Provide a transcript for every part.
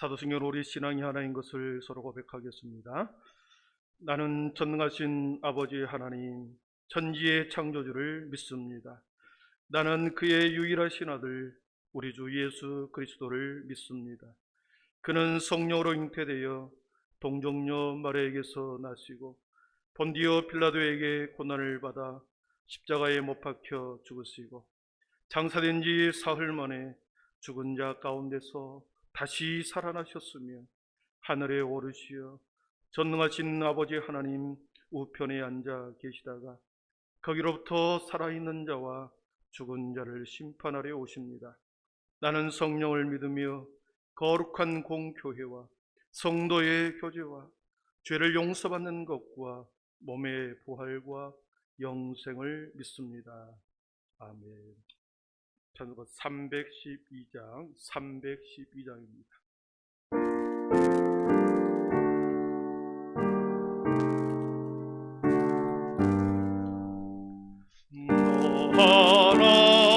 사도신경 우리 신앙이 하나인 것을 서로 고백하겠습니다. 나는 전능하신 아버지 하나님, 천지의 창조주를 믿습니다. 나는 그의 유일하신 아들 우리 주 예수 그리스도를 믿습니다. 그는 성령으로 잉태되어 동정녀 마리아에게서 나시고 본디오 빌라도에게 고난을 받아 십자가에 못 박혀 죽으시고 장사된 지 사흘 만에 죽은 자 가운데서 다시 살아나셨으며 하늘에 오르시어 전능하신 아버지 하나님 우편에 앉아 계시다가 거기로부터 살아있는 자와 죽은 자를 심판하려 오십니다. 나는 성령을 믿으며 거룩한 공교회와 성도의 교제와 죄를 용서받는 것과 몸의 부활과 영생을 믿습니다. 아멘. 찬송 312장입니다.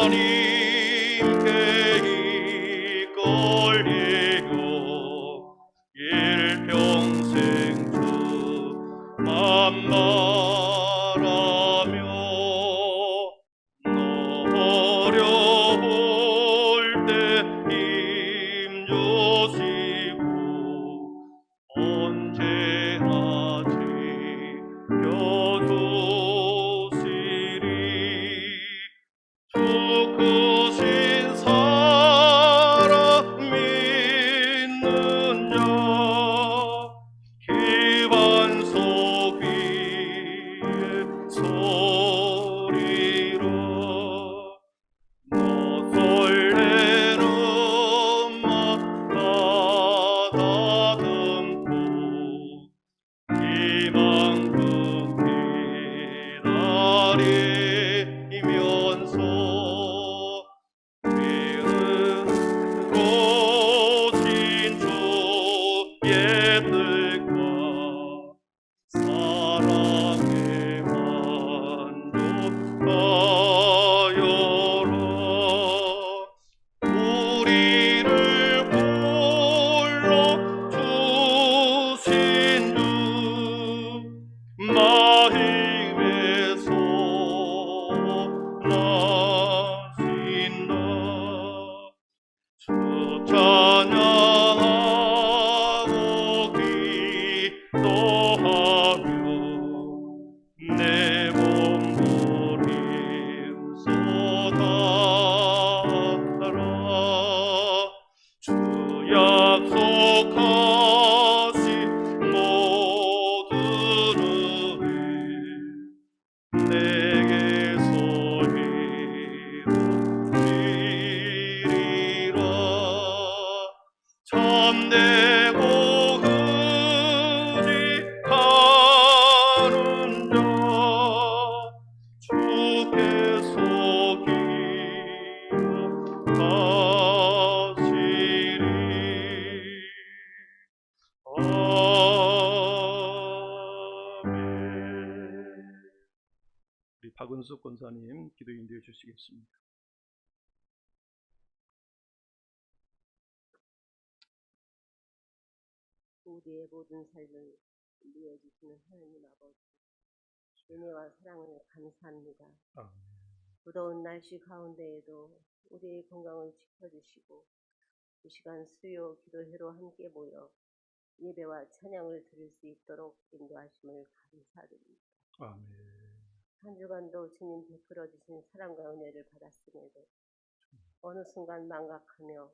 하나님께 이끌리고 일평생 주만 바라며 어려울 때 힘주시고 언제나 지켜주시리. 주 크신 사랑 믿는 자 기반 속 위에 서리라. 너 설레는 맘 가다듬고 희망 기다리면서 오신 주의 뜻과 사랑에 만족하여라. 우리를 불러주신 주 마음에서 나신다. 주 찬양하고 기도하며 내 몸부림쏟아라. 주 약속하신 모든 은혜 내게서 이루리라. 참되고 의지하는 자 주께서 기억하시리. 아멘. 우리 박은숙 권사님 기도 인도해 주시겠습니다. 우리의 모든 삶을 이어주시는 하나님 아버지, 은혜와 사랑을 감사합니다. 무더운 날씨 가운데에도 우리의 건강을 지켜주시고 이 시간 수요 기도회로 함께 모여 예배와 찬양을 드릴 수 있도록 인도하심을 감사드립니다. 아멘. 한 주간도 주님 베풀어 주신 사랑과 은혜를 받았음에도 어느 순간 망각하며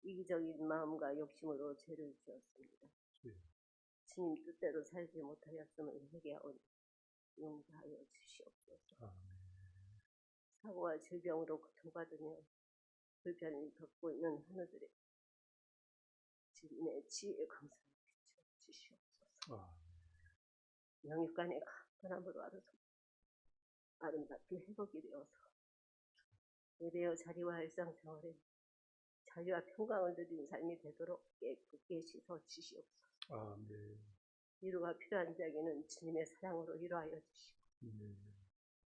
이기적인 마음과 욕심으로 죄를 지었습니다. 주님 뜻대로 살지 못하였음을 회개하오니 용서하여 주시옵소서. 사고와 질병으로 고통받으며 불편을 겪고 있는 하늘들의 주님의 지혜의 감사를 비춰주시옵소서. 영육간의 강건함으로 아름답게 회복이 되어서 예배의 자리와 일상생활에 자유와 평강을 누리는 삶이 되도록 깨끗게 씻어주시옵소서. 위로가 필요한 자에게는 주님의 사랑으로 위로하여 주시고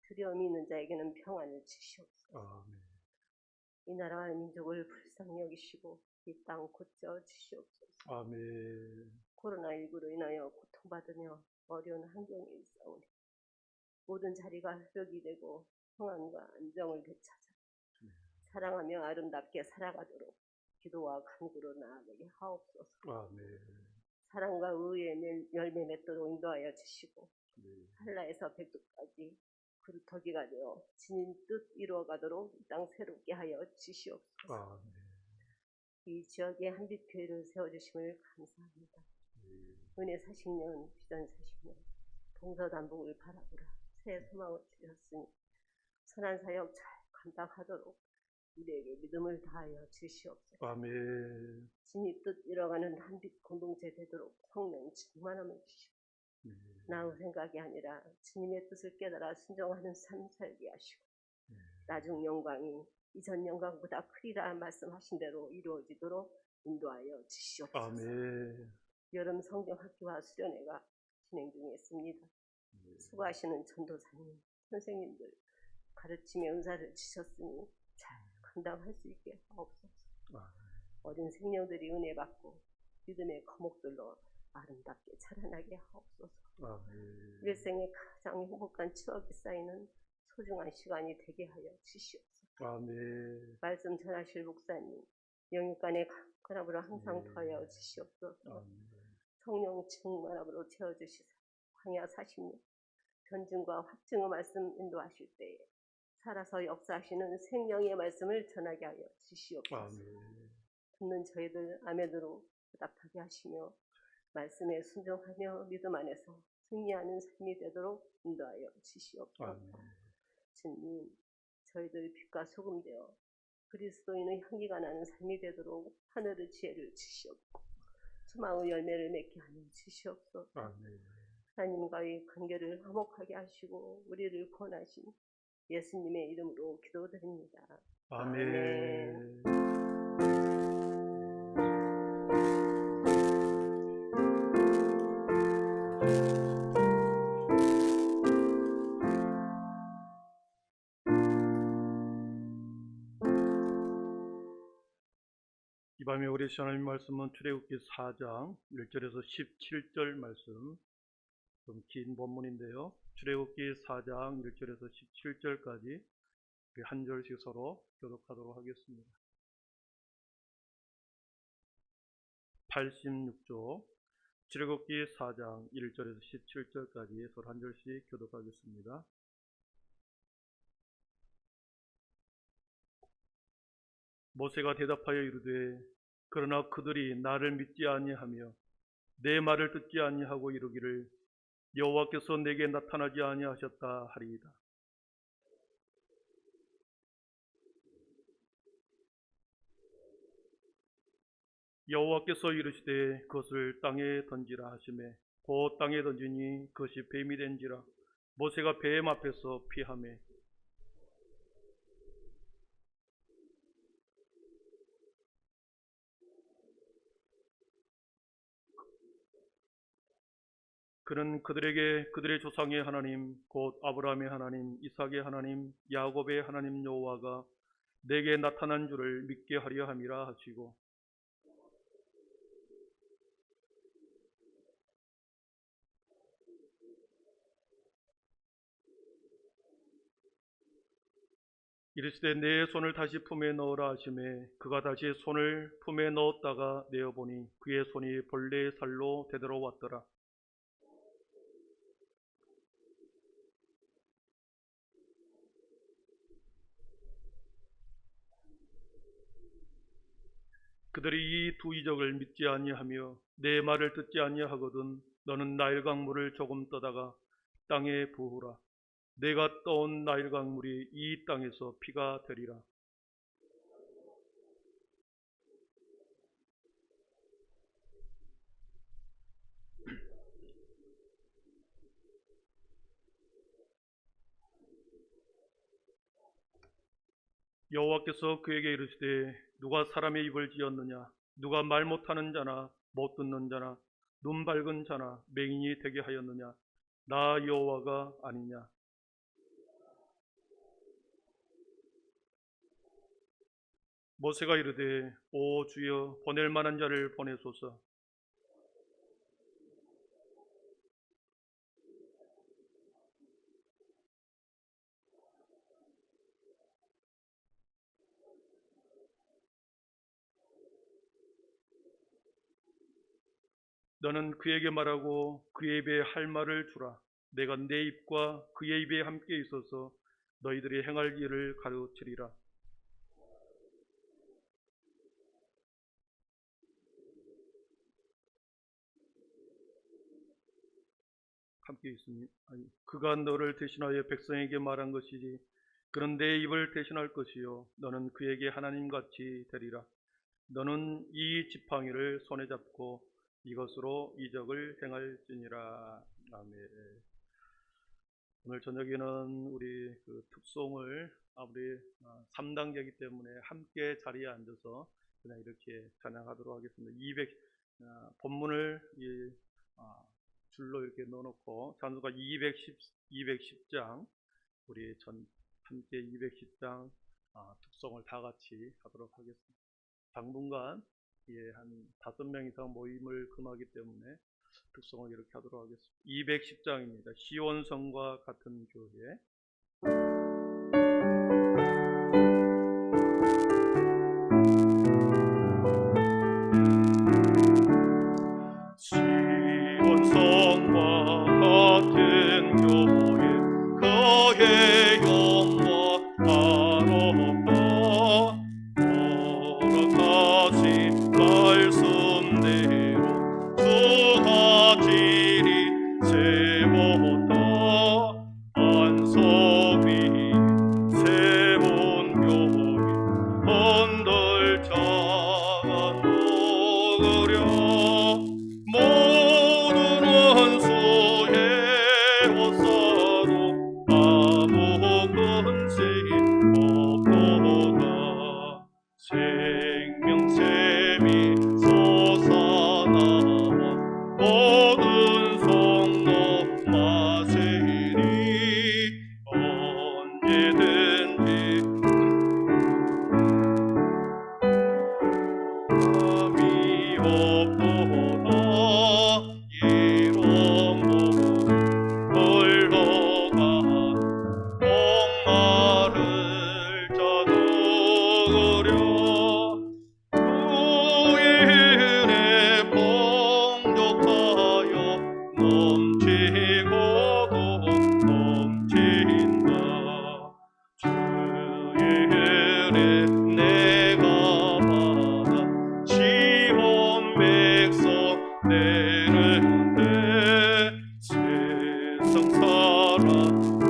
두려움이 있는 자에게는 평안을 주시옵소서. 이 나라와 민족을 불쌍히 여기시고 이 땅 고쳐 주시옵소서. 아멘. 코로나19로 인하여 고통받으며 어려운 환경에 있사오니 모든 자리가 회복이 되고 평안과 안정을 되찾아 사랑하며 아름답게 살아가도록 기도와 간구로 나아가게 하옵소서. 아멘. 사랑과 의의 열매 맺도록 인도하여 주시고 네. 한라에서 백두까지 그루터기가 되어 진인 뜻 이루어가도록 이 땅 새롭게 하여 주시옵소서. 아멘. 이 지역에 한빛교회를 세워주심을 감사합니다. 네. 은혜 40년, 비전 40년, 동서남북을 바라보라 새 소망을 주셨으니 선한 사역 잘 감당하도록 우리에게 믿음을 다하여 주시옵소서. 아멘. 진이 뜻 이뤄가는 한빛 공동체 되도록 성령 충만함을 주시고 네. 나의 생각이 아니라 주님의 뜻을 깨달아 순종하는 삶 살게 하시고 나중 영광이 이전 영광보다 크리라 말씀하신 대로 이루어지도록 인도하여 주시옵소서. 아멘. 여름 성경 학교와 수련회가 진행 중에 있습니다. 수고하시는 전도사님, 선생님들 가르침의 은사를 주셨으니 잘 감당할 수 있게 하옵소서. 어린 생명들이 은혜 받고 믿음의 거목들로 아름답게 자라나게 하옵소서. 일생에 가장 행복한 추억이 쌓이는 소중한 시간이 되게 하여 주시옵소서. 아멘. 말씀 전하실 목사님, 영육간의 강건함으로 항상 더하여 주시옵소서. 성령 충만함으로 채워주시사 광야 40년 변증과 확증의 말씀 인도하실 때에 살아서 역사하시는 생명의 말씀을 전하게 하여 주시옵소서. 아멘. 듣는 저희들 아멘으로 보답하게 하시며 말씀에 순종하며 믿음 안에서 승리하는 삶이 되도록 인도하여 주시옵소서. 주님, 저희들 빛과 소금 되어 그리스도인의 향기가 나는 삶이 되도록 하늘의 지혜를 주시옵고 소망의 열매를 맺게 하여 주시옵소서. 하나님과의 관계를 화목하게 하시고 우리를 구원하신 예수님의 이름으로 기도드립니다. 아멘. 이 밤에 우리 하나님 말씀은 출애굽기 4장 1절에서 17절 말씀, 좀 긴 본문인데요. 출애굽기 4장 1절에서 17절까지 한 절씩 서로 교독하도록 하겠습니다. 86조 출애굽기 4장 1절에서 17절까지 서로 한 절씩 교독하겠습니다. 모세가 대답하여 이르되 그러나 그들이 나를 믿지 아니하며 내 말을 듣지 아니하고 이르기를 여호와께서 내게 나타나지 아니하셨다 하리이다. 여호와께서 이르시되 그것을 땅에 던지라 하시매 곧 땅에 던지니 그것이 뱀이 된지라. 모세가 뱀 앞에서 피하매 그는 그들에게 그들의 조상의 하나님 곧 아브라함의 하나님 이삭의 하나님 야곱의 하나님 여호와가 내게 나타난 줄을 믿게 하려 함이라 하시고 이르시되 내 손을 다시 품에 넣으라 하시매 그가 다시 손을 품에 넣었다가 내어보니 그의 손이 벌레의 살로 되돌아왔더라. 그들이 이 두 이적을 믿지 아니하며 내 말을 듣지 아니하거든 너는 나일 강물을 조금 떠다가 땅에 부으라. 내가 떠온 나일 강물이 이 땅에서 피가 되리라. 여호와께서 그에게 이르시되 누가 사람의 입을 지었느냐? 누가 말 못하는 자나 못 듣는 자나 눈 밝은 자나 맹인이 되게 하였느냐? 나 여호와가 아니냐? 모세가 이르되 오 주여 보낼 만한 자를 보내소서. 너는 그에게 말하고 그의 입에 할 말을 주라. 내가 내 입과 그의 입에 함께 있어서 너희들이 행할 일을 가르치리라. 함께 있으니 그가 너를 대신하여 백성에게 말한 것이지 그는 내 입을 대신할 것이요 너는 그에게 하나님같이 되리라. 너는 이 지팡이를 손에 잡고 이것으로 이적을 행할지니라. 아멘. 오늘 저녁에는 우리 그 특송을 우리 3단계이기 때문에 함께 자리에 앉아서 그냥 이렇게 찬양하도록 하겠습니다. 본문을 줄로 이렇게 넣어놓고 찬송가 210장 우리 함께 210장 특송을 다 같이 하도록 하겠습니다. 당분간 한 5명 이상 모임을 금하기 때문에 특송을 이렇게 하도록 하겠습니다. 210장입니다. 시온성과 같은 교회. 시온성과 같은 교회 그의 영광 아름다 거룩하신 말씀대로 주가 지리 세웠다 안석 위 세운 교회 흔들 자가 누구랴 모든 원수의 옷사도 아무 근세 없도다 생명샘이 솟아나와 모든 성도 마시리 언제든지 감이 없도다 이런 몸 흘러가 목마를 자 누구랴 주의 은혜 풍족하여 넘치고도 넘친다 주의 은혜 내가 받아 시온 백성 되는데 세상 사람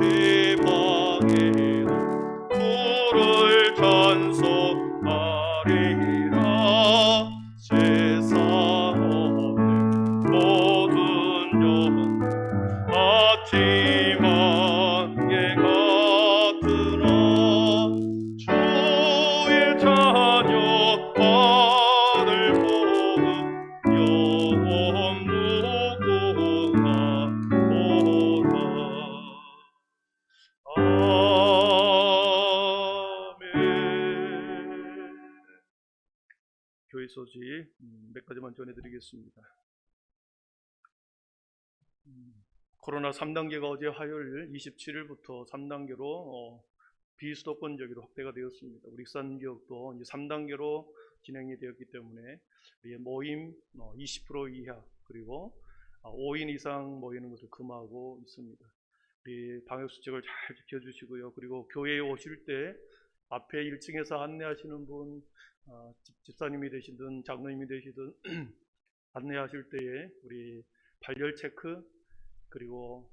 대방에도 주를 찬송하리라 세상 없는 모든 영 아침 안개 같으나 주의 자녀 하늘 복음 영원 무궁한 보다 아멘. 교회 소식 몇 가지만 전해드리겠습니다. 코로나 3단계가 어제 화요일 27일부터 3단계로 비수도권적으로 확대가 되었습니다. 우리 익산지역도 이제 3단계로 진행이 되었기 때문에 우리의 모임 20% 이하 그리고 5인 이상 모이는 것을 금하고 있습니다. 우리 방역수칙을 잘 지켜주시고요. 그리고 교회에 오실 때 앞에 1층에서 안내하시는 분, 집사님이 되시든 장로님이 되시든 안내하실 때에 우리 발열 체크 그리고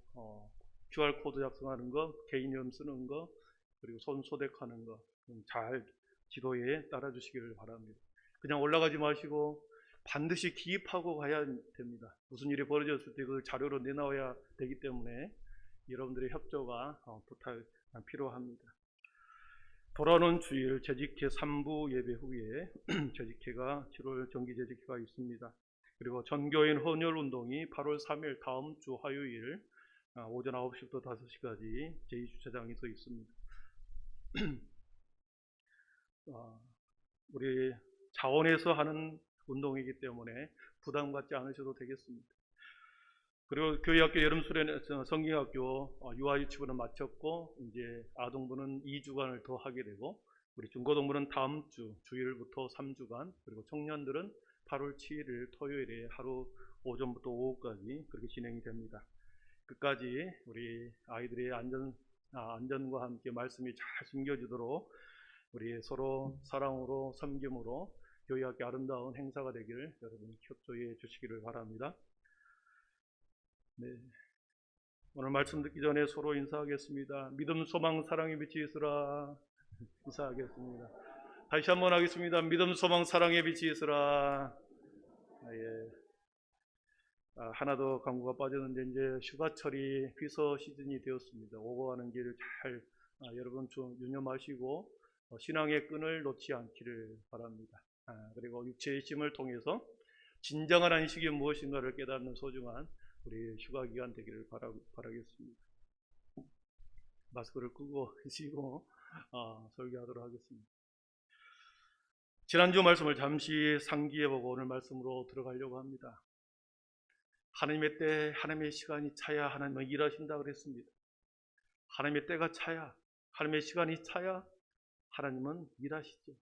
QR코드 작성하는 거, 개인이름 쓰는 거, 그리고 손 소독하는 거 잘 지도에 따라 주시기를 바랍니다. 그냥 올라가지 마시고 반드시 기입하고 가야 됩니다. 무슨 일이 벌어졌을 때 그 자료로 내놔야 되기 때문에 여러분들의 협조가 부탁 필요합니다. 돌아오는 주일 재직회 3부 예배 후에 재직회가 7월 정기 재직회가 있습니다. 그리고 전교인 헌혈 운동이 8월 3일 다음 주 화요일 오전 9시부터 5시까지 제2주차장에서 있습니다. 우리 자원에서 하는 운동이기 때문에 부담 갖지 않으셔도 되겠습니다. 그리고 교회학교 여름수련 성경학교 유아유치부는 마쳤고 이제 아동부는 2주간을 더 하게 되고 우리 중고등부는 다음 주 주일부터 3주간 그리고 청년들은 8월 7일 토요일에 하루 오전부터 오후까지 그렇게 진행이 됩니다. 끝까지 우리 아이들의 안전과 함께 말씀이 잘 숨겨지도록 우리 서로 사랑으로 섬김으로 교회학교 아름다운 행사가 되기를 여러분이 협조해 주시기를 바랍니다. 네. 오늘 말씀 듣기 전에 서로 인사하겠습니다. 믿음, 소망, 사랑의 빛이 있으라. 인사하겠습니다. 다시 한번 하겠습니다. 믿음, 소망, 사랑의 빛이 있으라. 예. 하나 더 광고가 빠졌는데 이제 휴가철이 휘서 시즌이 되었습니다. 오고 가는 길 잘 여러분 좀 유념하시고 신앙의 끈을 놓지 않기를 바랍니다. 그리고 육체의 힘을 통해서 진정한 안식이 무엇인가를 깨닫는 소중한 우리 휴가 기간 되기를 바라겠습니다. 마스크를 끄고 쉬고 설교하도록 하겠습니다. 지난주 말씀을 잠시 상기해보고 오늘 말씀으로 들어가려고 합니다. 하나님의 때, 하나님의 시간이 차야 하나님은 일하신다 그랬습니다. 하나님의 때가 차야, 하나님의 시간이 차야 하나님은 일하시죠.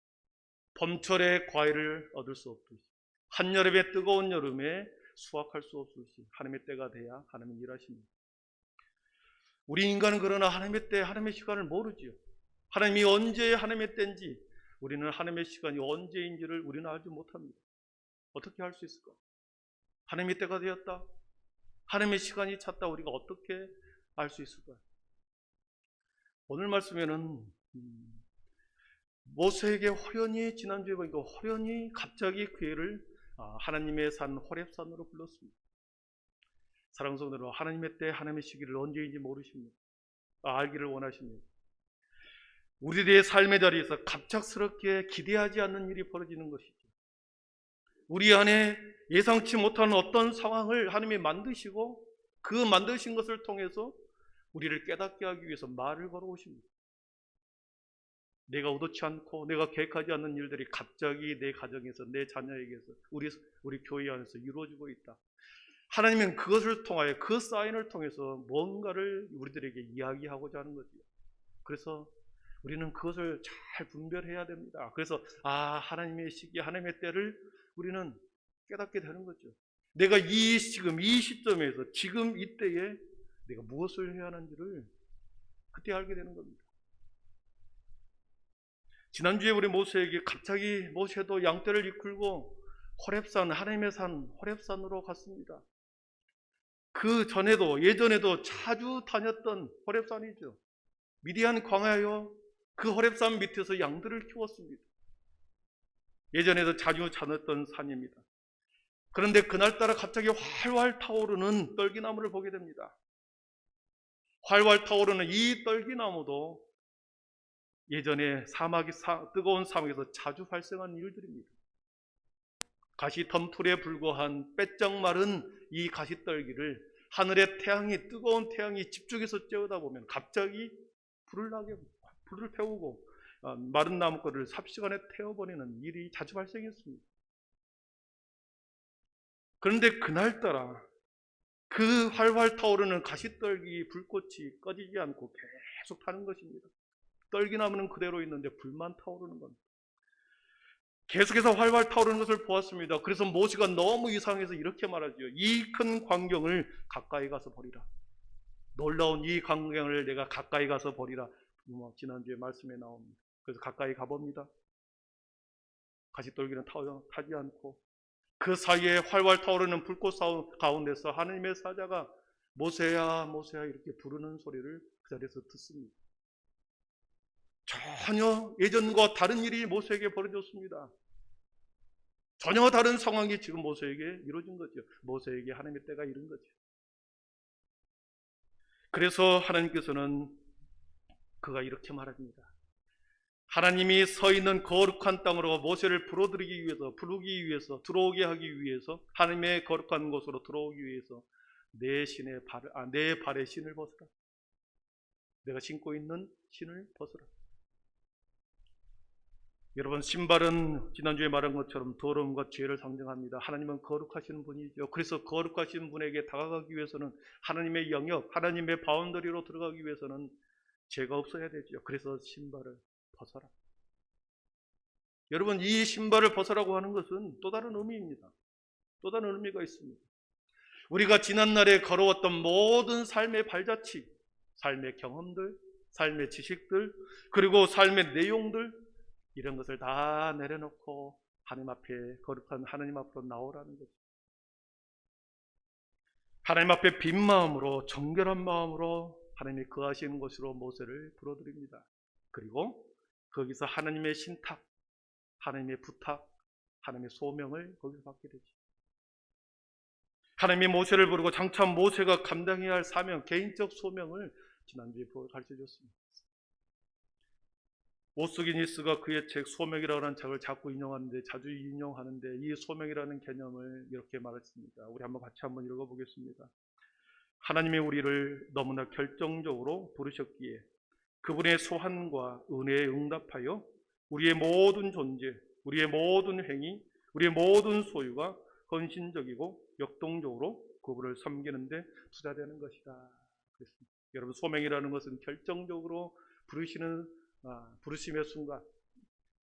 봄철에 과일을 얻을 수 없듯이 한여름에 뜨거운 여름에 수확할 수 없듯이 하나님의 때가 돼야 하나님은 일하십니다. 우리 인간은 그러나 하나님의 때, 하나님의 시간을 모르지요. 하나님이 언제 하나님의 때인지 우리는 하나님의 시간이 언제인지를 우리는 알지 못합니다. 어떻게 할 수 있을까? 하나님의 때가 되었다. 하나님의 시간이 찼다. 우리가 어떻게 알 수 있을까요? 오늘 말씀에는 모세에게 호련히 지난주에 보니까 호련히 갑자기 그 애를 하나님의 산 호렙산으로 불렀습니다. 사랑하는 성도들, 하나님의 때 하나님의 시기를 언제인지 모르십니다. 알기를 원하십니다. 우리들의 삶의 자리에서 갑작스럽게 기대하지 않는 일이 벌어지는 것이죠. 우리 안에 예상치 못한 어떤 상황을 하나님이 만드시고 그 만드신 것을 통해서 우리를 깨닫게 하기 위해서 말을 걸어오십니다. 내가 의도치 않고 내가 계획하지 않는 일들이 갑자기 내 가정에서 내 자녀에게서 우리 교회 안에서 이루어지고 있다. 하나님은 그것을 통하여 그 사인을 통해서 뭔가를 우리들에게 이야기하고자 하는 거죠. 그래서 우리는 그것을 잘 분별해야 됩니다. 그래서 하나님의 시기, 하나님의 때를 우리는 깨닫게 되는 거죠. 내가 지금 이 시점에서 지금 이때에 내가 무엇을 해야 하는지를 그때 알게 되는 겁니다. 지난주에 우리 모세에게 갑자기 모세도 양떼를 이끌고 호렙산, 하나님의 산 호렙산으로 갔습니다. 그 전에도 예전에도 자주 다녔던 호렙산이죠. 미디안 광야요. 그 호렙산 밑에서 양들을 키웠습니다. 예전에도 자주 다녔던 산입니다. 그런데 그날따라 갑자기 활활 타오르는 떨기나무를 보게 됩니다. 활활 타오르는 이 떨기나무도 예전에 뜨거운 사막에서 자주 발생한 일들입니다. 가시덤불에 불과한 빼쩍 마른 이 가시떨기를 하늘의 뜨거운 태양이 집중해서 쬐우다 보면 갑자기 불을 태우고 마른 나무꾼을 삽시간에 태워버리는 일이 자주 발생했습니다. 그런데 그날따라 그 활활 타오르는 가시떨기 불꽃이 꺼지지 않고 계속 타는 것입니다. 떨기나무는 그대로 있는데 불만 타오르는 겁니다. 계속해서 활활 타오르는 것을 보았습니다. 그래서 모세가 너무 이상해서 이렇게 말하죠. 이 큰 광경을 가까이 가서 보리라. 놀라운 이 광경을 내가 가까이 가서 보리라. 지난주에 말씀에 나옵니다. 그래서 가까이 가봅니다. 가시떨기는 타지 않고 그 사이에 활활 타오르는 불꽃 가운데서 하나님의 사자가 모세야 모세야 이렇게 부르는 소리를 그 자리에서 듣습니다. 전혀 예전과 다른 일이 모세에게 벌어졌습니다. 전혀 다른 상황이 지금 모세에게 이루어진 거죠. 모세에게 하나님의 때가 이른 거죠. 그래서 하나님께서는 그가 이렇게 말합니다. 하나님이 서 있는 거룩한 땅으로 모세를 부르기 위해서 들어오게 하기 위해서 하나님의 거룩한 곳으로 들어오기 위해서 내 발에 신을 벗으라. 내가 신고 있는 신을 벗으라. 여러분, 신발은 지난주에 말한 것처럼 더러움과 죄를 상징합니다. 하나님은 거룩하신 분이죠. 그래서 거룩하신 분에게 다가가기 위해서는 하나님의 영역, 하나님의 바운더리로 들어가기 위해서는 죄가 없어야 되죠. 그래서 신발을 벗어라. 여러분, 이 신발을 벗으라고 하는 것은 또 다른 의미입니다. 또 다른 의미가 있습니다. 우리가 지난날에 걸어왔던 모든 삶의 발자취, 삶의 경험들, 삶의 지식들, 그리고 삶의 내용들, 이런 것을 다 내려놓고 하나님 앞에, 거룩한 하나님 앞으로 나오라는 거죠. 하나님 앞에 빈 마음으로, 정결한 마음으로 하나님이 거하시는 곳으로 모세를 불러드립니다. 그리고 거기서 하나님의 신탁, 하나님의 부탁, 하나님의 소명을 거기서 받게 되죠. 하나님이 모세를 부르고 장차 모세가 감당해야 할 사명, 개인적 소명을 지난주에 가르쳐 줬습니다. 오스기니스가 그의 책 소명이라고 하는 책을 자주 인용하는데 이 소명이라는 개념을 이렇게 말했습니다. 우리 같이 한번 읽어보겠습니다. 하나님이 우리를 너무나 결정적으로 부르셨기에 그분의 소환과 은혜에 응답하여 우리의 모든 존재, 우리의 모든 행위, 우리의 모든 소유가 헌신적이고 역동적으로 그분을 섬기는 데 투자되는 것이다. 그렇습니다. 여러분, 소명이라는 것은 결정적으로 부르심의 순간,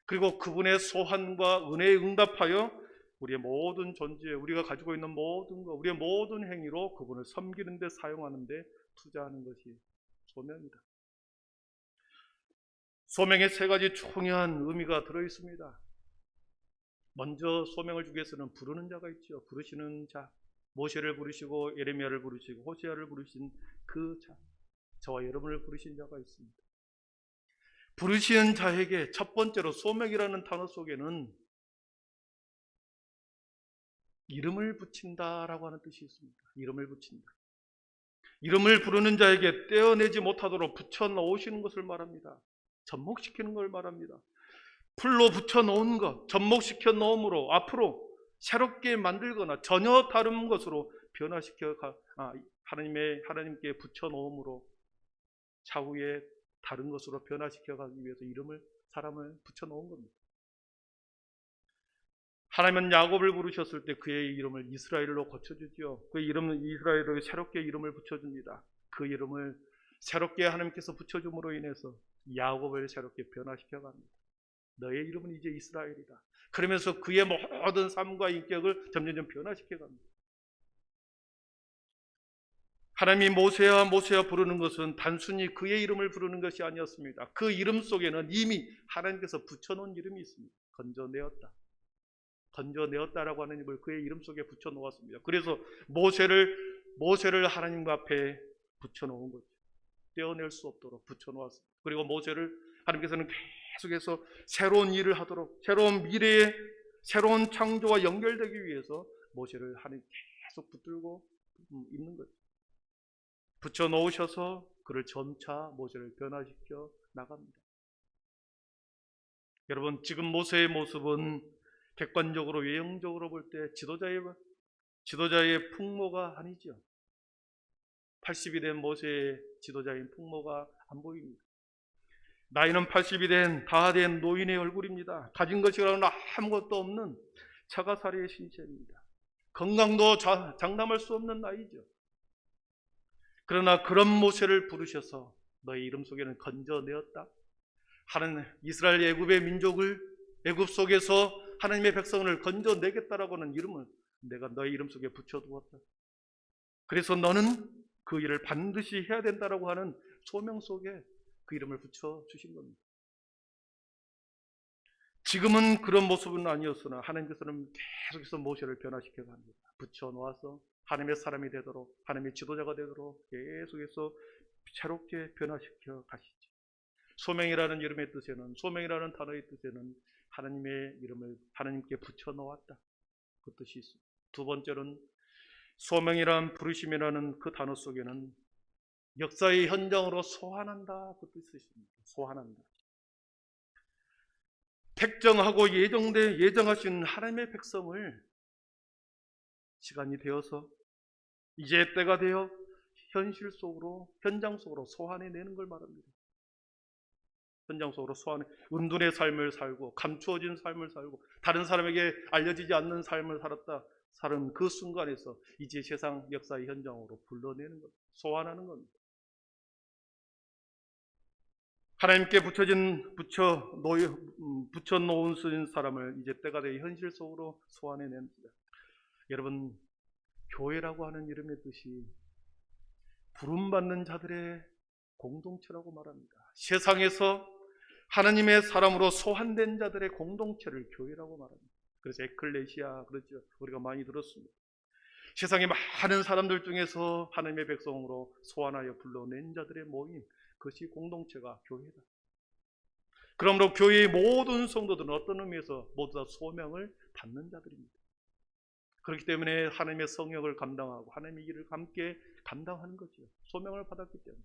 그리고 그분의 소환과 은혜에 응답하여 우리의 모든 존재, 우리가 가지고 있는 모든 것, 우리의 모든 행위로 그분을 섬기는 데 사용하는 데 투자하는 것이 소명이다. 소명에 3가지 중요한 의미가 들어있습니다. 먼저 소명을 주기 위해서는 부르는 자가 있죠. 부르시는 자, 모세를 부르시고 예레미야를 부르시고 호세아를 부르신 그 자, 저와 여러분을 부르신 자가 있습니다. 부르시는 자에게 첫 번째로 소명이라는 단어 속에는 이름을 붙인다라고 하는 뜻이 있습니다. 이름을 붙인다. 이름을 부르는 자에게 떼어내지 못하도록 붙여놓으시는 것을 말합니다. 접목시키는 걸 말합니다. 풀로 붙여놓은 것, 접목시켜 놓음으로 앞으로 새롭게 만들거나 전혀 다른 것으로 하나님께 붙여놓음으로 차후에 다른 것으로 변화시켜 가기 위해서 사람을 붙여놓은 겁니다. 하나님은 야곱을 부르셨을 때 그의 이름을 이스라엘로 고쳐주죠. 그의 이름은 이스라엘로 새롭게 이름을 붙여줍니다. 그 이름을 새롭게 하나님께서 붙여줌으로 인해서 야곱을 새롭게 변화시켜 갑니다. 너의 이름은 이제 이스라엘이다. 그러면서 그의 모든 삶과 인격을 점점 변화시켜 갑니다. 하나님이 모세야 부르는 것은 단순히 그의 이름을 부르는 것이 아니었습니다. 그 이름 속에는 이미 하나님께서 붙여놓은 이름이 있습니다. 건져내었다라고 하는 이름을 그의 이름 속에 붙여놓았습니다. 그래서 모세를 하나님 앞에 붙여놓은 거죠. 떼어낼 수 없도록 붙여놓았습니다. 그리고 모세를 하나님께서는 계속해서 새로운 일을 하도록, 새로운 미래에 새로운 창조와 연결되기 위해서 모세를 하나님 계속 붙들고 있는 거죠. 붙여놓으셔서 그를 점차 모세를 변화시켜 나갑니다. 여러분, 지금 모세의 모습은 객관적으로 외형적으로 볼 때 지도자의 풍모가 아니죠. 80이 된 모세의 지도자인 풍모가 안 보입니다. 나이는 80이 다 된 노인의 얼굴입니다. 가진 것이라고는 아무것도 없는 차가사리의 신체입니다. 건강도 장담할 수 없는 나이죠. 그러나 그런 모세를 부르셔서 너의 이름 속에는 건져내었다. 하나님, 이스라엘 애굽의 민족을 애굽 속에서 하나님의 백성을 건져내겠다라고 하는 이름을 내가 너의 이름 속에 붙여두었다. 그래서 너는 그 일을 반드시 해야 된다라고 하는 소명 속에 그 이름을 붙여주신 겁니다. 지금은 그런 모습은 아니었으나 하나님께서는 계속해서 모세를 변화시켜 갑니다. 붙여놓아서 하나님의 사람이 되도록, 하나님의 지도자가 되도록 계속해서 새롭게 변화시켜 가시죠. 소명이라는 이름의 뜻에는, 소명이라는 단어의 뜻에는 하나님의 이름을 하나님께 붙여놓았다, 그 뜻이 있습니다. 두 번째로는 소명이란 부르심이라는 그 단어 속에는 역사의 현장으로 소환한다, 그 뜻이 있습니다. 소환한다. 택정하고 예정하신 하나님의 백성을 시간이 되어서 이제 때가 되어 현장 속으로 소환해내는 걸 말합니다. 현장 속으로 소환해 은둔의 삶을 살고 감추어진 삶을 살고 다른 사람에게 알려지지 않는 삶을 살은 그 순간에서 이제 세상 역사의 현장으로 불러내는 것, 소환하는 겁니다. 하나님께 붙여놓은 쓰인 사람을 이제 때가 되어 현실 속으로 소환해냅니다. 여러분, 교회라고 하는 이름의 뜻이 부름받는 자들의 공동체라고 말합니다. 세상에서 하나님의 사람으로 소환된 자들의 공동체를 교회라고 말합니다. 그래서 에클레시아 그렇죠. 우리가 많이 들었습니다. 세상의 많은 사람들 중에서 하나님의 백성으로 소환하여 불러낸 자들의 모임, 그것이 공동체가 교회다. 그러므로 교회의 모든 성도들은 어떤 의미에서 모두 다 소명을 받는 자들입니다. 그렇기 때문에 하나님의 성역을 감당하고 하나님의 일을 함께 감당하는 거죠. 소명을 받았기 때문에.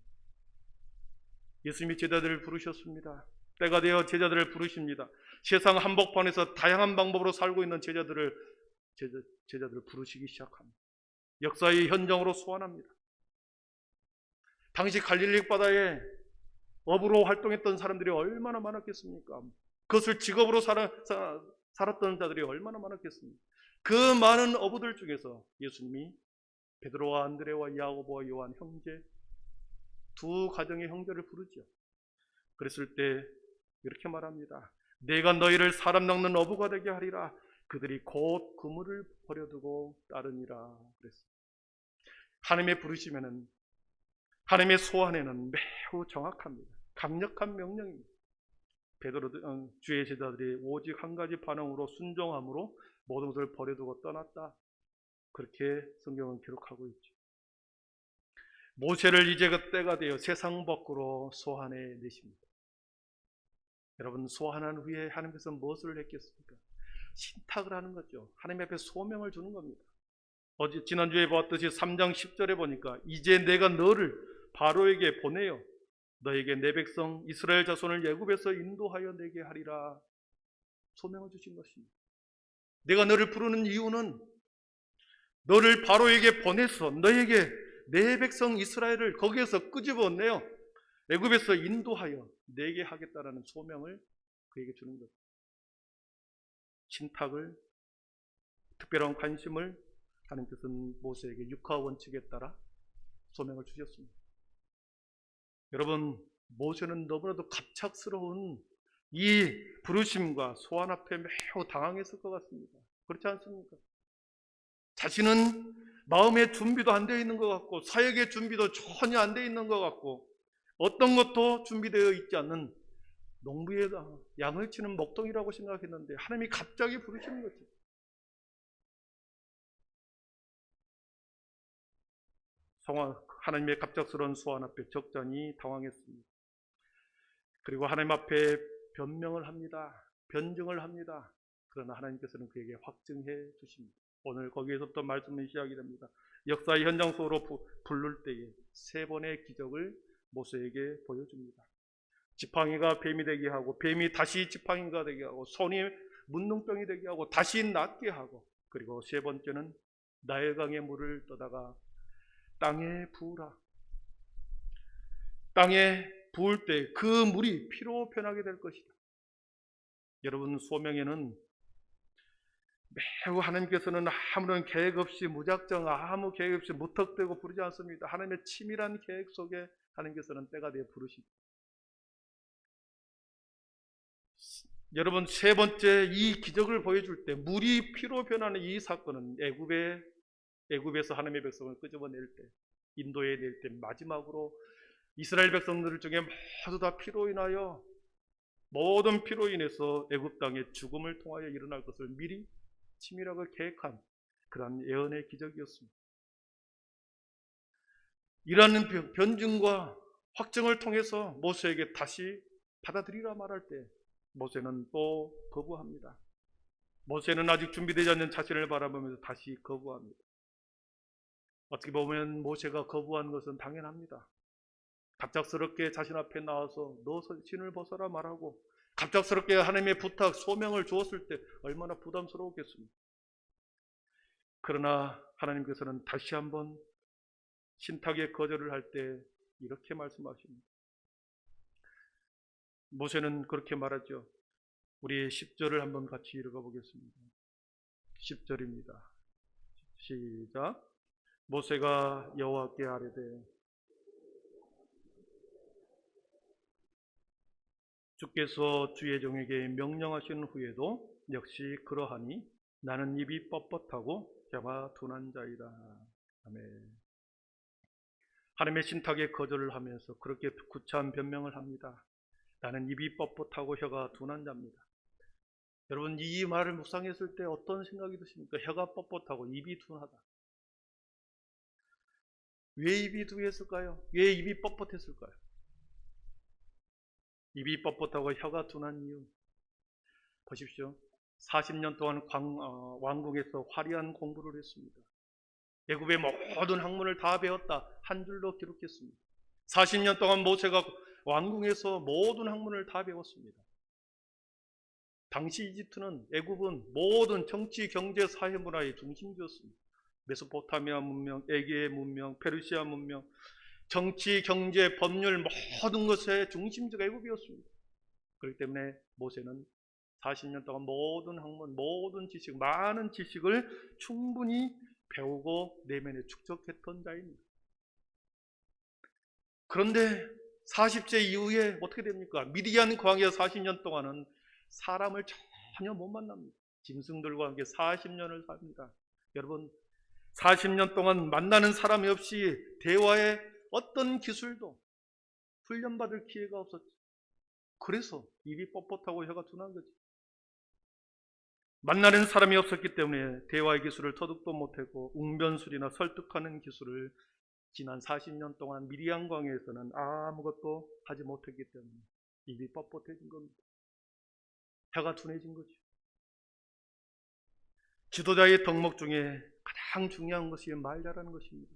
예수님이 제자들을 부르셨습니다. 때가 되어 제자들을 부르십니다. 세상 한복판에서 다양한 방법으로 살고 있는 제자들을 부르시기 시작합니다. 역사의 현장으로 소환합니다. 당시 갈릴리 바다에 어부로 활동했던 사람들이 얼마나 많았겠습니까? 그것을 직업으로 살았던 자들이 얼마나 많았겠습니까? 그 많은 어부들 중에서 예수님이 베드로와 안드레와 야고보와 요한 형제 두 가정의 형제를 부르죠. 그랬을 때 이렇게 말합니다. 내가 너희를 사람 낚는 어부가 되게 하리라. 그들이 곧 그물을 버려두고 따르니라. 그랬어요. 하나님의 부르시면은 하나님의 소환에는 매우 정확합니다. 강력한 명령입니다. 주의 제자들이 오직 한 가지 반응으로 순종함으로 모든 것을 버려두고 떠났다. 그렇게 성경은 기록하고 있죠. 모세를 이제 그 때가 되어 세상 밖으로 소환해 내십니다. 여러분, 소환한 후에 하나님께서 무엇을 했겠습니까? 신탁을 하는 거죠. 하나님 앞에 소명을 주는 겁니다. 지난주에 보았듯이 3장 10절에 보니까 이제 내가 너를 바로에게 보내어 너에게 내 백성 이스라엘 자손을 애굽에서 인도하여 내게 하리라. 소명을 주신 것입니다. 내가 너를 부르는 이유는 너를 바로에게 보내서 너에게 내 백성 이스라엘을 거기에서 끄집어내어 애굽에서 인도하여 내게 하겠다라는 소명을 그에게 주는 것. 신탁을, 특별한 관심을 하나님께서는 모세에게 육하 원칙에 따라 소명을 주셨습니다. 여러분, 모세는 너무나도 갑작스러운 이 부르심과 소환 앞에 매우 당황했을 것 같습니다. 그렇지 않습니까? 자신은 마음의 준비도 안 되어 있는 것 같고 사역의 준비도 전혀 안 되어 있는 것 같고 어떤 것도 준비되어 있지 않는 농부의 양을 치는 목동이라고 생각했는데 하나님이 갑자기 부르시는 거죠. 하나님의 갑작스러운 소환 앞에 적잖이 당황했습니다. 그리고 하나님 앞에 변명을 합니다. 변증을 합니다. 그러나 하나님께서는 그에게 확증해 주십니다. 오늘 거기에서부터 말씀이 시작이 됩니다. 역사의 현장 속으로 부를 때에 세 번의 기적을 모세에게 보여줍니다. 지팡이가 뱀이 되게 하고 뱀이 다시 지팡이가 되게 하고 손이 문둥병이 되게 하고 다시 낫게 하고 그리고 세 번째는 나일강의 물을 떠다가 땅에 부으라. 땅에 부을 때 그 물이 피로 변하게 될 것이다. 여러분, 소명에는 매우 하나님께서는 아무런 계획 없이 무작정 아무 계획 없이 무턱대고 부르지 않습니다. 하나님의 치밀한 계획 속에 하나님께서는 때가 되어 부르십니다. 여러분, 세 번째 이 기적을 보여줄 때 물이 피로 변하는 이 사건은 애굽에서 하나님의 백성을 끄집어낼 때 인도에 낼 때 마지막으로 이스라엘 백성들 중에 모두 다 피로 인하여 모든 피로 인해서 애굽 땅의 죽음을 통하여 일어날 것을 미리 치밀하게 계획한 그러한 예언의 기적이었습니다. 이러한 변증과 확증을 통해서 모세에게 다시 받아들이라 말할 때 모세는 또 거부합니다. 모세는 아직 준비되지 않는 자신을 바라보면서 다시 거부합니다. 어떻게 보면 모세가 거부한 것은 당연합니다. 갑작스럽게 자신 앞에 나와서 너 신을 벗어라 말하고 갑작스럽게 하나님의 부탁, 소명을 주었을 때 얼마나 부담스러웠겠습니까? 그러나 하나님께서는 다시 한번 신탁의 거절을 할 때 이렇게 말씀하십니다. 모세는 그렇게 말하죠. 우리 10절을 한번 같이 읽어 보겠습니다. 10절입니다. 시작. 모세가 여호와께 아뢰되 주께서 주의 종에게 명령하신 후에도 역시 그러하니 나는 입이 뻣뻣하고 혀가 둔한 자이다. 아멘. 하나님의 신탁에 거절을 하면서 그렇게 구차한 변명을 합니다. 나는 입이 뻣뻣하고 혀가 둔한 자입니다. 여러분, 이 말을 묵상했을 때 어떤 생각이 드십니까? 혀가 뻣뻣하고 입이 둔하다. 왜 입이 둔했을까요? 왜 입이 뻣뻣했을까요? 입이 뻣뻣하고 혀가 둔한 이유 보십시오. 40년 동안 왕궁에서 화려한 공부를 했습니다. 애굽의 모든 학문을 다 배웠다 한 줄로 기록했습니다. 40년 동안 모세가 왕궁에서 모든 학문을 다 배웠습니다. 당시 이집트는, 애굽은 모든 정치, 경제, 사회, 문화의 중심지였습니다. 메소포타미아 문명, 에게 문명, 페르시아 문명, 정치, 경제, 법률 모든 것의 중심지가 애굽이었습니다. 그렇기 때문에 모세는 40년 동안 모든 학문, 모든 지식, 많은 지식을 충분히 배우고 내면에 축적했던 자입니다. 그런데 40세 이후에 어떻게 됩니까? 미디안 광야 40년 동안은 사람을 전혀 못 만납니다. 짐승들과 함께 40년을 삽니다. 여러분, 40년 동안 만나는 사람이 없이 대화에 어떤 기술도 훈련받을 기회가 없었죠. 그래서 입이 뻣뻣하고 혀가 둔한 거죠. 만나는 사람이 없었기 때문에 대화의 기술을 터득도 못했고 웅변술이나 설득하는 기술을 지난 40년 동안 미디안 광야에서는 아무것도 하지 못했기 때문에 입이 뻣뻣해진 겁니다. 혀가 둔해진 거죠. 지도자의 덕목 중에 가장 중요한 것이 말 잘하는 것입니다.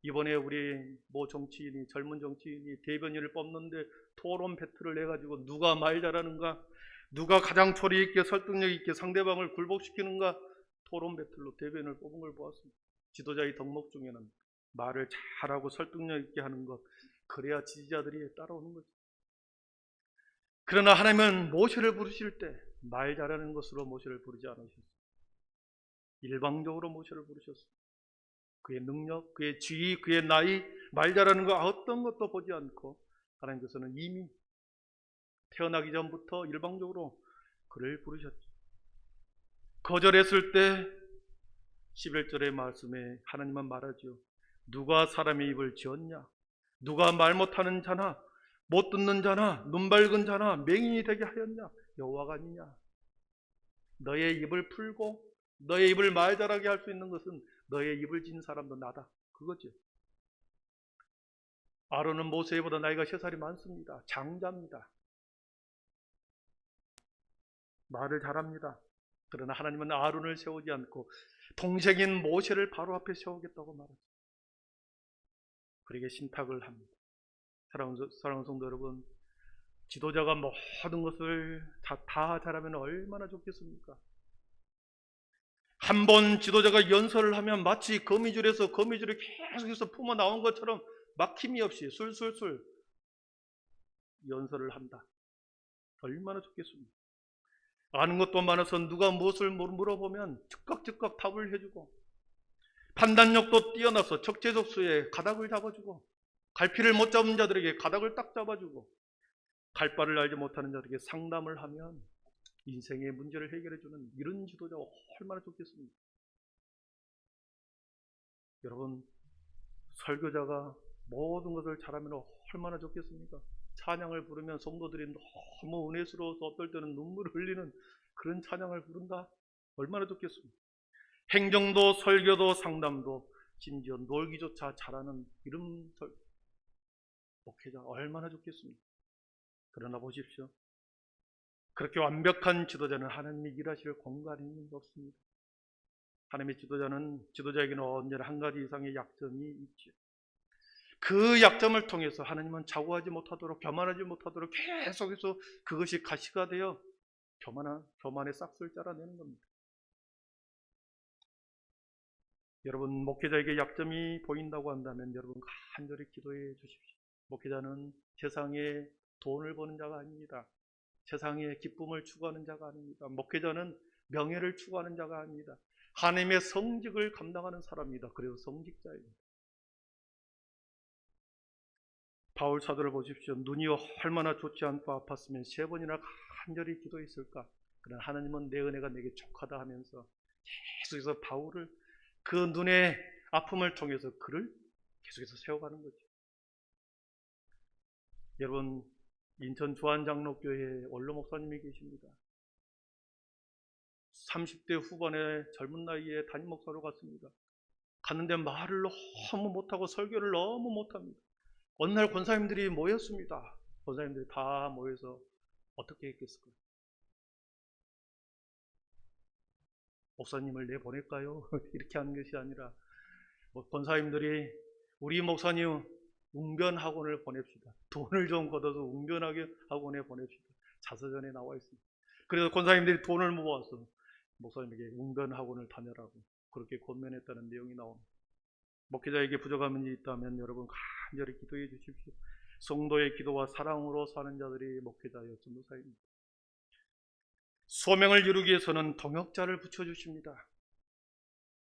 이번에 우리 모 정치인이, 젊은 정치인이 대변인을 뽑는데 토론 배틀을 내가지고 누가 말 잘하는가, 누가 가장 초리 있게 설득력 있게 상대방을 굴복시키는가 토론 배틀로 대변인을 뽑은 걸 보았습니다. 지도자의 덕목 중에는 말을 잘하고 설득력 있게 하는 것, 그래야 지지자들이 따라오는 거죠. 그러나 하나님은 모세를 부르실 때 말 잘하는 것으로 모세를 부르지 않으셨어요. 일방적으로 모세를 부르셨어요. 그의 능력, 그의 지위, 그의 나이, 말 잘하는 거 어떤 것도 보지 않고 하나님께서는 이미 태어나기 전부터 일방적으로 그를 부르셨죠. 거절했을 때 11절의 말씀에 하나님은 말하죠. 누가 사람의 입을 지었냐? 누가 말 못하는 자나 못 듣는 자나 눈 밝은 자나 맹인이 되게 하였냐? 여호와가 아니냐? 너의 입을 풀고 너의 입을 말 잘하게 할 수 있는 것은 너의 입을 진 사람도 나다. 그거죠. 아론은 모세보다 나이가 3살이 많습니다. 장자입니다. 말을 잘합니다. 그러나 하나님은 아론을 세우지 않고 동생인 모세를 바로 앞에 세우겠다고 말하죠. 그에게 신탁을 합니다. 사랑하는 성도 여러분, 지도자가 모든 것을 다 잘하면 얼마나 좋겠습니까? 한 번 지도자가 연설을 하면 마치 거미줄에서 거미줄이 계속해서 품어 나온 것처럼 막힘이 없이 술술술 연설을 한다. 얼마나 좋겠습니까? 아는 것도 많아서 누가 무엇을 물어보면 즉각 답을 해주고 판단력도 뛰어나서 적재적소에 가닥을 잡아주고 갈피를 못 잡은 자들에게 가닥을 딱 잡아주고 갈 바를 알지 못하는 자들에게 상담을 하면 인생의 문제를 해결해주는 이런 지도자가 얼마나 좋겠습니까? 여러분, 설교자가 모든 것을 잘하면 얼마나 좋겠습니까? 찬양을 부르면 성도들이 너무 은혜스러워서 어떨 때는 눈물을 흘리는 그런 찬양을 부른다? 얼마나 좋겠습니까? 행정도 설교도 상담도 심지어 놀기조차 잘하는 이런 목회자 얼마나 좋겠습니까? 그러나 보십시오. 그렇게 완벽한 지도자는 하나님이 일하실 공간이 없습니다. 하나님의 지도자에게는 언제나 한 가지 이상의 약점이 있죠. 그 약점을 통해서 하나님은 자고하지 못하도록, 교만하지 못하도록 계속해서 그것이 가시가 되어 교만의 싹을 잘라내는 겁니다. 여러분, 목회자에게 약점이 보인다고 한다면 여러분 간절히 기도해 주십시오. 목회자는 세상에 돈을 버는 자가 아닙니다. 세상의 기쁨을 추구하는 자가 아닙니다. 목회자는 명예를 추구하는 자가 아닙니다. 하나님의 성직을 감당하는 사람입니다. 그래서 성직자입니다. 바울 사도를 보십시오. 눈이 얼마나 좋지 않고 아팠으면 3번이나 간절히 기도했을까. 그러나 하나님은 내 은혜가 내게 족하다 하면서 계속해서 바울을 그 눈의 아픔을 통해서 그를 계속해서 세워가는 거죠. 여러분, 인천 주안장로교회에 원로 목사님이 계십니다. 30대 후반의 젊은 나이에 담임 목사로 갔습니다. 갔는데 말을 너무 못하고 설교를 너무 못합니다. 어느 날 권사님들이 모였습니다. 권사님들이 다 모여서 어떻게 했겠을까요? 목사님을 내보낼까요? 이렇게 하는 것이 아니라 권사님들이 우리 목사님 웅변학원을 보냅시다. 돈을 좀 걷어서 웅변학원에 보냅시다. 자서전에 나와 있습니다. 그래서 권사님들이 돈을 모아서 목사님에게 웅변학원을 다녀라고 그렇게 권면했다는 내용이 나옵니다. 목회자에게 부족함이 있다면 여러분 간절히 기도해 주십시오. 성도의 기도와 사랑으로 사는 자들이 목회자여 전도사입니다. 소명을 이루기 위해서는 동역자를 붙여주십니다.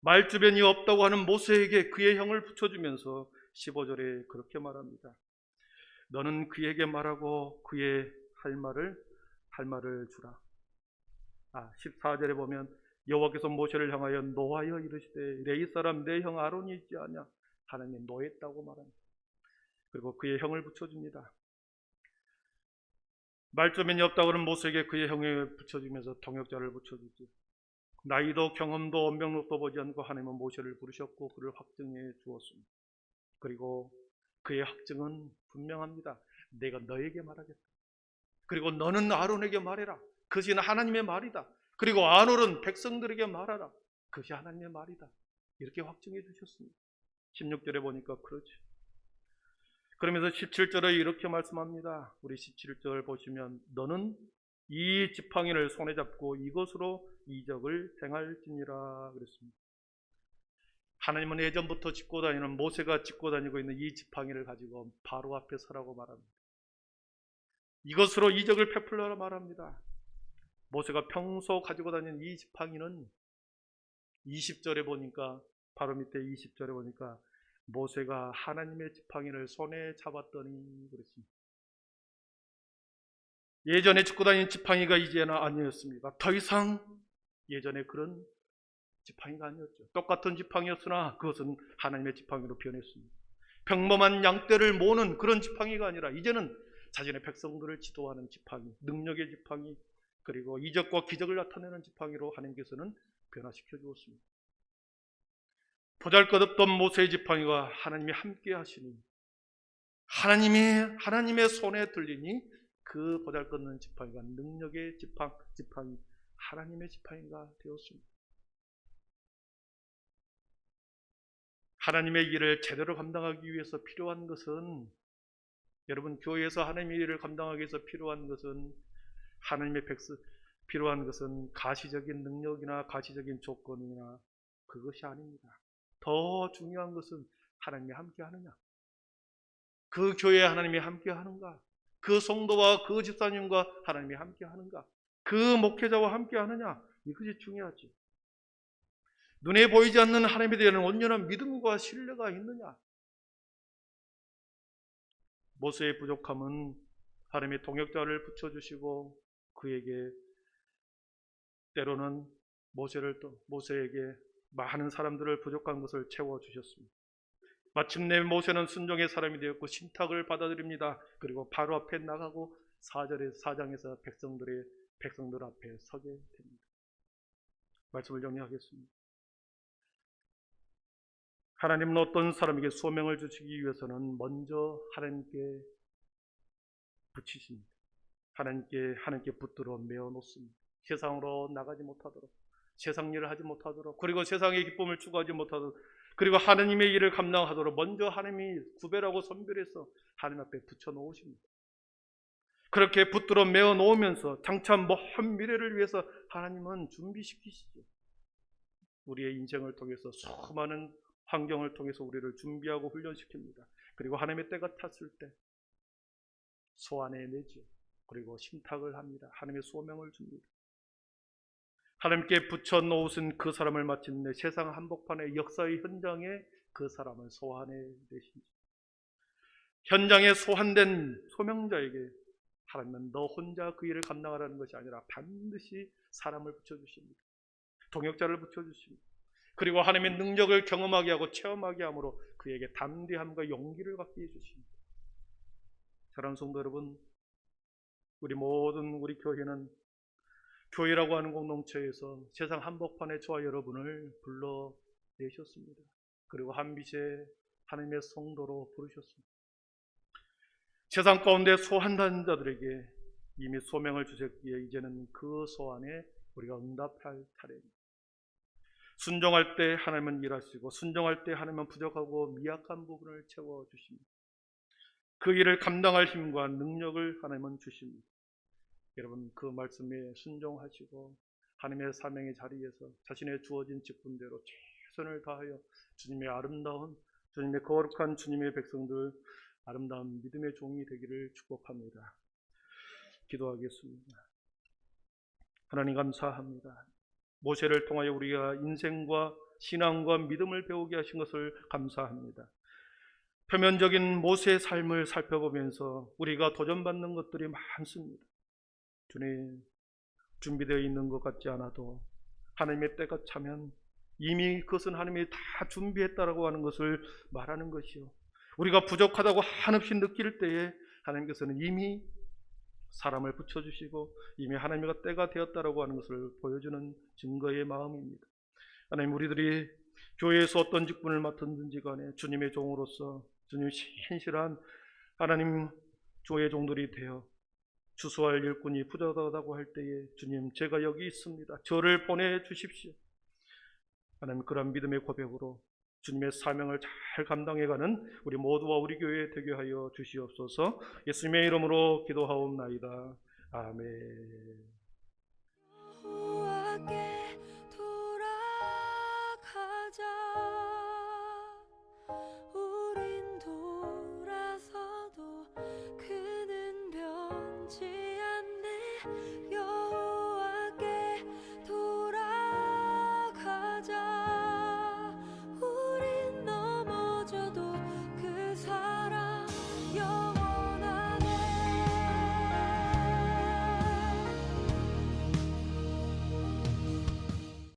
말주변이 없다고 하는 모세에게 그의 형을 붙여주면서 15절에 그렇게 말합니다. 너는 그에게 말하고 그의 할 말을 주라. 14절에 보면 여호와께서 모세를 향하여 노하여 이르시되 레위 사람 내 형 아론이 있지 않냐. 하나님이 노했다고 말합니다. 그리고 그의 형을 붙여줍니다. 말주변이 없다고 하는 모세에게 그의 형을 붙여주면서 동역자를 붙여주지. 나이도 경험도 언병록도 보지 않고 하나님은 모세를 부르셨고 그를 확증해 주었습니다. 그리고 그의 확증은 분명합니다. 내가 너에게 말하겠다. 그리고 너는 아론에게 말해라. 그것이 하나님의 말이다. 그리고 아론은 백성들에게 말하라. 그것이 하나님의 말이다. 이렇게 확증해 주셨습니다. 16절에 보니까 그렇죠. 그러면서 17절에 이렇게 말씀합니다. 우리 17절 보시면 너는 이 지팡이를 손에 잡고 이것으로 이적을 행할지니라 그랬습니다. 하나님은 예전부터 짚고 다니는 모세가 짚고 다니고 있는 이 지팡이를 가지고 바로 앞에 서라고 말합니다. 이것으로 이적을 베풀려라 말합니다. 모세가 평소 가지고 다니는 이 지팡이는 20절에 보니까 바로 밑에 20절에 보니까 모세가 하나님의 지팡이를 손에 잡았더니 그랬습니다. 예전에 짚고 다니는 지팡이가 이제는 아니었습니다. 더 이상 예전에 그런 지팡이가 아니었죠. 똑같은 지팡이였으나 그것은 하나님의 지팡이로 변했습니다. 평범한 양떼를 모는 그런 지팡이가 아니라 이제는 자신의 백성들을 지도하는 지팡이, 능력의 지팡이, 그리고 이적과 기적을 나타내는 지팡이로 하나님께서는 변화시켜 주었습니다. 보잘것없던 모세의 지팡이가 하나님이 함께 하시니 하나님의 손에 들리니 그 보잘것없는 지팡이가 능력의 지팡이, 하나님의 지팡이가 되었습니다. 하나님의 일을 제대로 감당하기 위해서 필요한 것은 여러분 교회에서 하나님의 일을 감당하기 위해서 필요한 것은 필요한 것은 가시적인 능력이나 가시적인 조건이나 그것이 아닙니다. 더 중요한 것은 하나님이 함께 하느냐, 그 교회에 하나님이 함께 하는가, 그 성도와 그 집사님과 하나님이 함께 하는가, 그 목회자와 함께 하느냐, 이것이 중요하지. 눈에 보이지 않는 하나님에 대한 온전한 믿음과 신뢰가 있느냐. 모세의 부족함은 하나님의 동역자를 붙여주시고 그에게 때로는 모세에게 많은 사람들을 부족한 것을 채워주셨습니다. 마침내 모세는 순종의 사람이 되었고 신탁을 받아들입니다. 그리고 바로 앞에 나가고 4장에서 백성들 앞에 서게 됩니다. 말씀을 정리하겠습니다. 하나님은 어떤 사람에게 소명을 주시기 위해서는 먼저 하나님께 붙이십니다. 하나님께 붙들어 메어 놓습니다. 세상으로 나가지 못하도록, 세상 일을 하지 못하도록, 그리고 세상의 기쁨을 추구하지 못하도록, 그리고 하나님의 일을 감당하도록 먼저 하나님이 구별하고 선별해서 하나님 앞에 붙여 놓으십니다. 그렇게 붙들어 메어 놓으면서 장차 먼 미래를 위해서 하나님은 준비시키시죠. 우리의 인생을 통해서 수많은 환경을 통해서 우리를 준비하고 훈련시킵니다. 그리고 하나님의 때가 탔을 때 소환해내죠. 그리고 신탁을 합니다. 하나님의 소명을 줍니다. 하나님께 붙여놓으신 그 사람을 마침내 세상 한복판의 역사의 현장에 그 사람을 소환해내십니다. 현장에 소환된 소명자에게 하나님은 너 혼자 그 일을 감당하라는 것이 아니라 반드시 사람을 붙여주십니다. 동역자를 붙여주십니다. 그리고 하나님의 능력을 경험하게 하고 체험하게 함으로 그에게 담대함과 용기를 갖게 해주십니다. 사랑하는 성도 여러분, 우리 모든 우리 교회는 교회라고 하는 공동체에서 세상 한복판에 저와 여러분을 불러내셨습니다. 그리고 한빛에 하나님의 성도로 부르셨습니다. 세상 가운데 소환된 자들에게 이미 소명을 주셨기에 이제는 그 소환에 우리가 응답할 차례입니다. 순종할 때 하나님은 일하시고 순종할 때 하나님은 부족하고 미약한 부분을 채워주십니다. 그 일을 감당할 힘과 능력을 하나님은 주십니다. 여러분 그 말씀에 순종하시고 하나님의 사명의 자리에서 자신의 주어진 직분대로 최선을 다하여 주님의 아름다운 주님의 거룩한 주님의 백성들 아름다운 믿음의 종이 되기를 축복합니다. 기도하겠습니다. 하나님 감사합니다. 모세를 통하여 우리가 인생과 신앙과 믿음을 배우게 하신 것을 감사합니다. 표면적인 모세의 삶을 살펴보면서 우리가 도전받는 것들이 많습니다. 주님, 준비되어 있는 것 같지 않아도 하나님의 때가 차면 이미 그것은 하나님이 다 준비했다라고 하는 것을 말하는 것이요, 우리가 부족하다고 한없이 느낄 때에 하나님께서는 이미 사람을 붙여주시고 이미 하나님의 때가 되었다라고 하는 것을 보여주는 증거의 마음입니다. 하나님, 우리들이 교회에서 어떤 직분을 맡았든지 간에 주님의 종으로서 주님 신실한 하나님 교회 종들이 되어 주소할 일꾼이 부족하다고 할 때에 주님 제가 여기 있습니다, 저를 보내주십시오. 하나님, 그런 믿음의 고백으로 주님의 사명을 잘 감당해가는 우리 모두와 우리 교회에 되게 하여 주시옵소서. 예수님의 이름으로 기도하옵나이다. 아멘. 여호와께 돌아가자. 우린 돌아서도 그는 변치 않네.